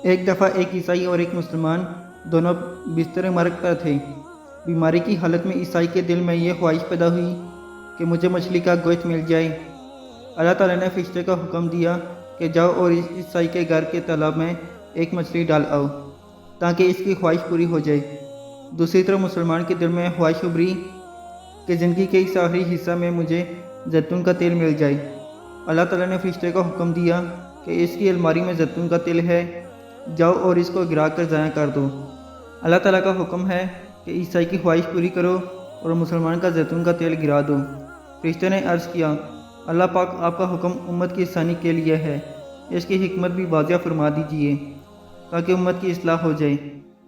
ایک دفعہ ایک عیسائی اور ایک مسلمان دونوں بستر مرگ پر تھے۔ بیماری کی حالت میں عیسائی کے دل میں یہ خواہش پیدا ہوئی کہ مجھے مچھلی کا گوشت مل جائے۔ اللہ تعالیٰ نے فرشتے کو حکم دیا کہ جاؤ اور اس عیسائی کے گھر کے تالاب میں ایک مچھلی ڈال آؤ تاکہ اس کی خواہش پوری ہو جائے۔ دوسری طرف مسلمان کے دل میں خواہش ابھری کہ زندگی کے اس آخری حصہ میں مجھے زیتون کا تیل مل جائے۔ اللہ تعالیٰ نے فرشتے کو حکم دیا کہ اس کی الماری میں زیتون کا تیل ہے، جاؤ اور اس کو گرا کر ضائع کر دو۔ اللہ تعالیٰ کا حکم ہے کہ عیسائی کی خواہش پوری کرو اور مسلمان کا زیتون کا تیل گرا دو۔ فرشتے نے عرض کیا، اللہ پاک آپ کا حکم امت کی آسانی کے لیے ہے، اس کی حکمت بھی واضح فرما دیجیے تاکہ امت کی اصلاح ہو جائے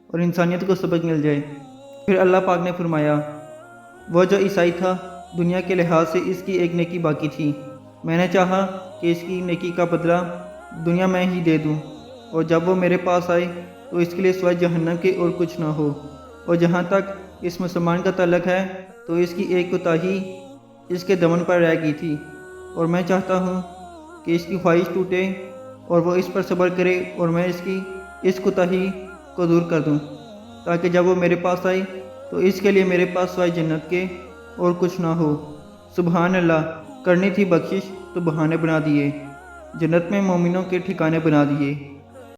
اور انسانیت کو سبق مل جائے۔ پھر اللہ پاک نے فرمایا، وہ جو عیسائی تھا دنیا کے لحاظ سے اس کی ایک نیکی باقی تھی، میں نے چاہا کہ اس کی نیکی کا بدلہ دنیا میں ہی دے دوں، اور جب وہ میرے پاس آئے تو اس کے لیے سوائے جہنم کے اور کچھ نہ ہو، اور جہاں تک اس مسلمان کا تعلق ہے تو اس کی ایک کوتاہی اس کے دمن پر رہ گئی تھی، اور میں چاہتا ہوں کہ اس کی خواہش ٹوٹے اور وہ اس پر صبر کرے اور میں اس کی اس کوتاہی کو دور کر دوں، تاکہ جب وہ میرے پاس آئے تو اس کے لیے میرے پاس سوائے جنت کے اور کچھ نہ ہو۔ سبحان اللہ، کرنی تھی بخشش تو بہانے بنا دیے، جنت میں مومنوں کے ٹھکانے بنا دیے۔